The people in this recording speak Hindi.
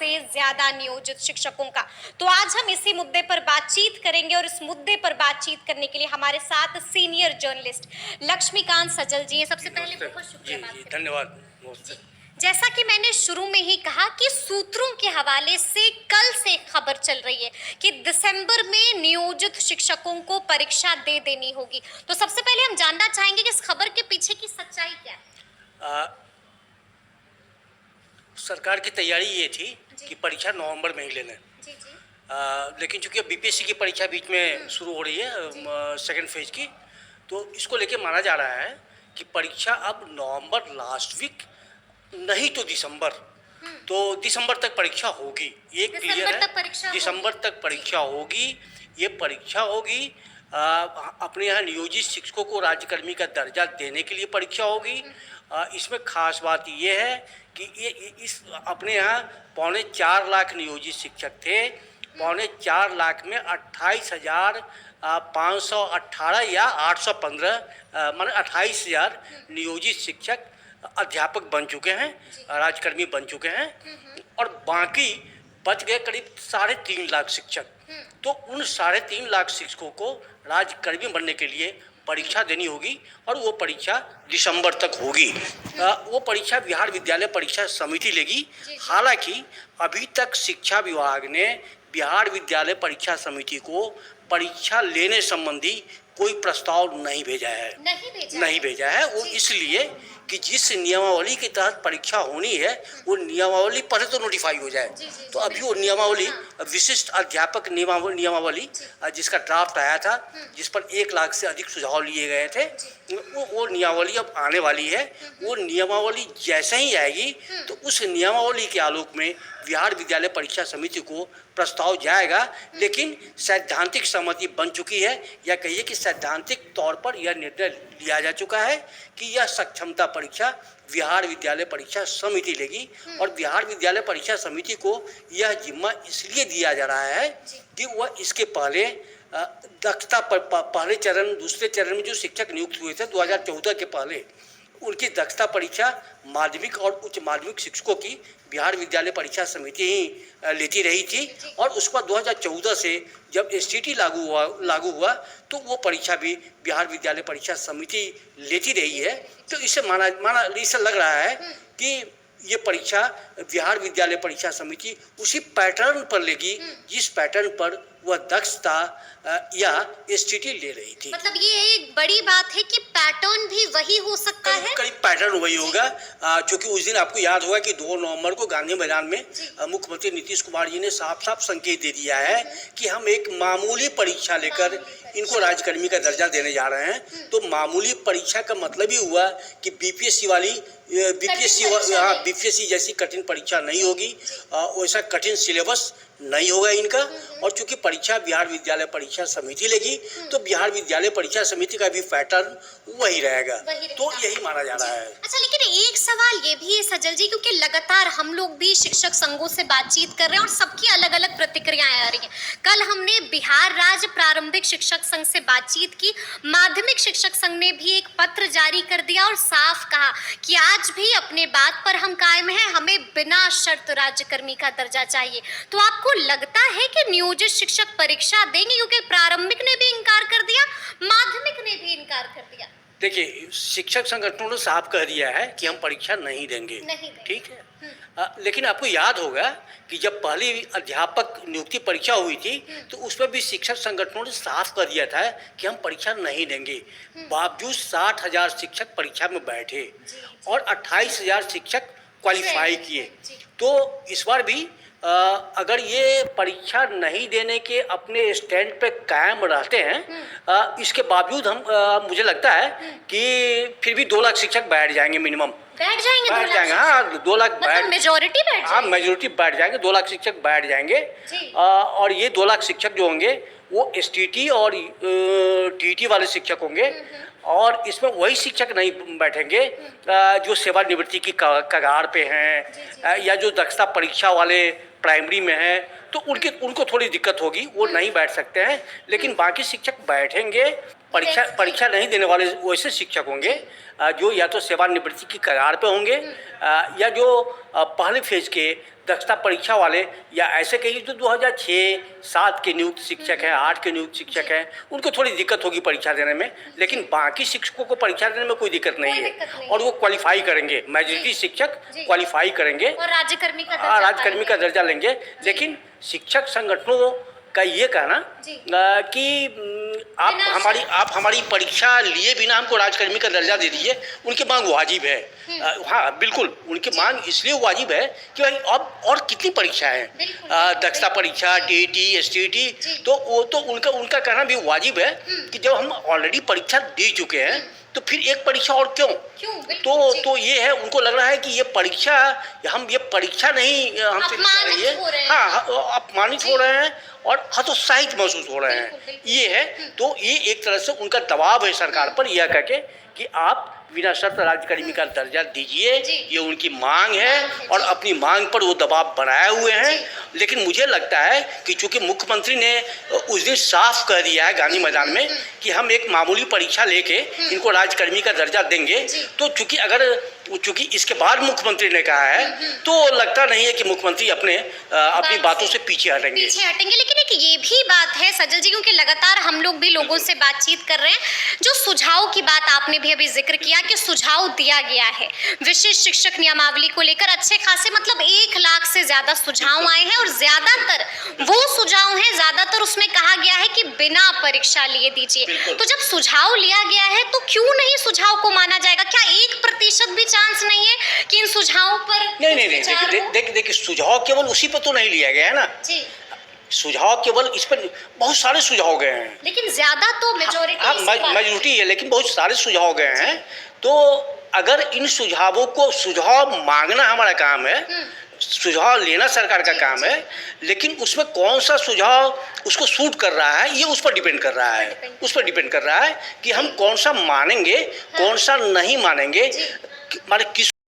से ज्यादा नियोजित शिक्षकों का। तो आज हम इसी मुद्दे पर बातचीत करेंगे और इस मुद्दे पर बातचीत करने के लिए हमारे साथ सीनियर जर्नलिस्ट लक्ष्मीकांत सजल जी हैं। सबसे पहले बहुत शुक्रिया। धन्यवाद। जैसा कि मैंने शुरू में ही कहा कि सूत्रों के हवाले से कल से खबर चल रही है कि दिसंबर में नियोजित शिक्षकों को परीक्षा दे देनी होगी। तो सबसे पहले हम जानना चाहेंगे कि इस खबर के पीछे की सच्चाई क्या है। सरकार की तैयारी ये थी कि परीक्षा नवंबर में ही लेना है। लेकिन चूंकि अब बीपीएससी की परीक्षा बीच में शुरू हो रही है सेकेंड फेज की, तो इसको लेके माना जा रहा है कि परीक्षा अब नवंबर लास्ट वीक नहीं तो दिसंबर, तो दिसंबर तक परीक्षा होगी। ये क्लियर है, दिसंबर तक परीक्षा होगी। ये परीक्षा होगी अपने यहाँ नियोजित शिक्षकों को राज्यकर्मी का दर्जा देने के लिए परीक्षा होगी। इसमें खास बात ये है कि ये इस अपने यहाँ 4.25 लाख नियोजित शिक्षक थे। 4.25 लाख में 28,518 या 815 माने 28,000 नियोजित शिक्षक अध्यापक बन चुके हैं, राज्यकर्मी बन चुके हैं, और बाकी बच गए करीब 3.5 लाख शिक्षक। तो उन 3.5 लाख शिक्षकों को राज्यकर्मी बनने के लिए परीक्षा देनी होगी और वो परीक्षा दिसंबर तक होगी। वो परीक्षा बिहार विद्यालय परीक्षा समिति लेगी। हालांकि अभी तक शिक्षा विभाग ने बिहार विद्यालय परीक्षा समिति को परीक्षा लेने संबंधी कोई प्रस्ताव नहीं भेजा है। नहीं भेजा है वो इसलिए कि जिस नियमावली के तहत परीक्षा होनी है वो नियमावली पहले तो नोटिफाई हो जाए। तो अभी वो नियमावली विशिष्ट अध्यापक नियमावली जिसका ड्राफ्ट आया था, जिस पर 1 लाख से अधिक सुझाव लिए गए थे, वो नियमावली अब आने वाली है। वो नियमावली जैसे ही आएगी तो उस नियमावली के आलोक में बिहार विद्यालय परीक्षा समिति को प्रस्ताव जाएगा। लेकिन सैद्धांतिक सहमति बन चुकी है, या कहिए कि सैद्धांतिक तौर पर यह निर्णय लिया जा चुका है कि यह सक्षमता परीक्षा बिहार विद्यालय परीक्षा समिति लेगी। और बिहार विद्यालय परीक्षा समिति को यह जिम्मा इसलिए दिया जा रहा है कि वह इसके पहले दक्षता पर पहले चरण दूसरे चरण में जो शिक्षक नियुक्त हुए थे 2014 के पहले, उनकी दक्षता परीक्षा माध्यमिक और उच्च माध्यमिक शिक्षकों की बिहार विद्यालय परीक्षा समिति ही लेती रही थी। और उस पर 2014 से जब एसटीटी लागू हुआ तो वो परीक्षा भी बिहार विद्यालय परीक्षा समिति लेती रही है। तो इससे इससे लग रहा है कि ये परीक्षा बिहार विद्यालय परीक्षा समिति उसी पैटर्न पर लेगी जिस पैटर्न पर वह दक्षता या एसटीटी ले रही थी। मतलब ये एक बड़ी बात है कि पैटर्न भी वही हो सकता है। करीब पैटर्न वही होगा, क्योंकि उस दिन आपको याद होगा कि 2 नवंबर को गांधी मैदान में मुख्यमंत्री नीतीश कुमार जी ने साफ साफ संकेत दे दिया है कि हम एक मामूली परीक्षा लेकर इनको राज्यकर्मी का दर्जा देने जा रहे हैं। तो मामूली परीक्षा का मतलब ही हुआ कि बीपीएससी जैसी कठिन परीक्षा नहीं होगी, वैसा कठिन सिलेबस नहीं होगा इनका। और चूंकि परीक्षा बिहार विद्यालय परीक्षा समिति लेगी तो बिहार विद्यालय परीक्षा समिति का भी पैटर्न वही रहेगा। तो यही माना जा रहा है। अच्छा, लेकिन एक सवाल ये भी है सजल जी, क्योंकि लगातार हम लोग भी शिक्षक संघों से बातचीत कर रहे हैं और सबकी अलग अलग प्रतिक्रियाएं आ रही हैं। कल हमने बिहार राज्य प्रारंभिक शिक्षक संघ से बातचीत की। माध्यमिक शिक्षक संघ ने भी एक पत्र जारी कर दिया और साफ कहा कि आज भी अपने बात पर हम कायम हैं, हमें बिना शर्त राज्यकर्मी का दर्जा चाहिए। तो आपको लगता है कि नियोजित शिक्षक परीक्षा देंगे? क्योंकि प्रारंभिक ने भी इनकार कर दिया, माध्यमिक ने भी इनकार कर दिया। देखिए, शिक्षक संगठनों ने साफ कह दिया है कि हम परीक्षा नहीं देंगे। ठीक है। लेकिन आपको याद होगा कि जब पहली अध्यापक नियुक्ति परीक्षा हुई थी तो उसमें भी शिक्षक संगठनों ने साफ कर दिया था कि हम परीक्षा नहीं देंगे। बावजूद 60,000 शिक्षक परीक्षा में बैठे और 28,000 शिक्षक क्वालिफाई किए। तो इस बार भी अगर ये परीक्षा नहीं देने के अपने स्टैंड पे कायम रहते हैं, इसके बावजूद हम मुझे लगता है कि फिर भी 2 लाख शिक्षक बैठ जाएंगे मिनिमम। बैठ जाएंगे। हाँ, 2 लाख बैठ, मेजोरिटी बैठ जाएंगे। हाँ, मेजोरिटी बैठ जाएंगे। 2 लाख शिक्षक बैठ जाएंगे। और ये 2 लाख शिक्षक जो होंगे वो एसटीटी और टीटी वाले शिक्षक होंगे। और इसमें वही शिक्षक नहीं बैठेंगे जो सेवानिवृत्ति की कगार पे हैं या जो दक्षता परीक्षा वाले प्राइमरी में हैं, तो उनको थोड़ी दिक्कत होगी, वो नहीं बैठ सकते हैं। लेकिन बाकी शिक्षक बैठेंगे। परीक्षा नहीं देने वाले वैसे शिक्षक होंगे जो या तो सेवानिवृत्ति की कगार पे होंगे या जो पहले फेज के दक्षता परीक्षा वाले या ऐसे कहीं जो 2006-7 के नियुक्त शिक्षक हैं, 8 के नियुक्त शिक्षक हैं, उनको थोड़ी दिक्कत होगी परीक्षा देने में, लेकिन बाकी शिक्षकों को परीक्षा देने में कोई दिक्कत नहीं है और वो क्वालिफाई करेंगे। मेजॉरिटी शिक्षक क्वालिफाई करेंगे और राज्यकर्मी का दर्जा लेंगे। लेकिन शिक्षक संगठनों का ये कहना कि आप हमारी परीक्षा लिए बिना हमको राजकर्मी का दर्जा दे दीजिए, उनकी मांग वाजिब है। हाँ बिल्कुल, उनकी मांग इसलिए वाजिब है कि भाई अब और कितनी परीक्षा है, दक्षता परीक्षा, टीईटी, एसटीईटी, तो वो तो उनका कहना भी वाजिब है कि जब हम ऑलरेडी परीक्षा दे चुके हैं तो फिर एक परीक्षा और क्यों? तो ये है, उनको लग रहा है कि ये परीक्षा नहीं हमसे, हाँ अपमानित हो रहे हैं और हतोत्साहित महसूस हो रहे हैं, ये है। तो ये एक तरह से उनका दबाव है सरकार पर, यह कह के कि आप बिना शर्त राज्यकर्मी का दर्जा दीजिए, ये उनकी मांग है और अपनी मांग पर वो दबाव बनाए हुए हैं। लेकिन मुझे लगता है कि चूंकि मुख्यमंत्री ने उस दिन साफ कह दिया है गांधी मैदान में कि हम एक मामूली परीक्षा लेके इनको राज्यकर्मी का दर्जा देंगे, तो चूंकि इसके बाद मुख्यमंत्री ने कहा है तो लगता नहीं है कि मुख्यमंत्री अपनी बातों से पीछे हटेंगे। लेकिन एक ये भी बात है सजल जी, क्योंकि लगातार हम लोग भी लोगों से बातचीत कर रहे हैं, जो सुझाव की बात आपने भी अभी जिक्र किया कि सुझाव दिया गया है विशेष शिक्षक नियमावली को लेकर, अच्छे खासे मतलब 1 लाख से ज्यादा सुझाव आए हैं और ज्यादातर वो सुझाव हैं, ज्यादातर उसमें कहा गया है कि बिना परीक्षा लिए दीजिए। तो जब सुझाव लिया गया है तो क्यों नहीं सुझाव को माना जाएगा? क्या 1% भी चांस नहीं है कि इन सुझावों पर नहीं, देखिए सुझाव केवल उसी पर तो नहीं लिया गया है ना जी, सुझाव केवल इस पर बहुत सारे सुझाव गए हैं, लेकिन ज्यादा तो मेजॉरिटी है, लेकिन बहुत सारे सुझाव गए हैं। तो अगर इन सुझाव मांगना हमारा काम है, सुझाव लेना सरकार का काम है, लेकिन उसमें कौन सा सुझाव उसको सूट कर रहा है ये उस पर डिपेंड कर रहा है कि हम कौन सा मानेंगे, कौन सा नहीं मानेंगे, माने किस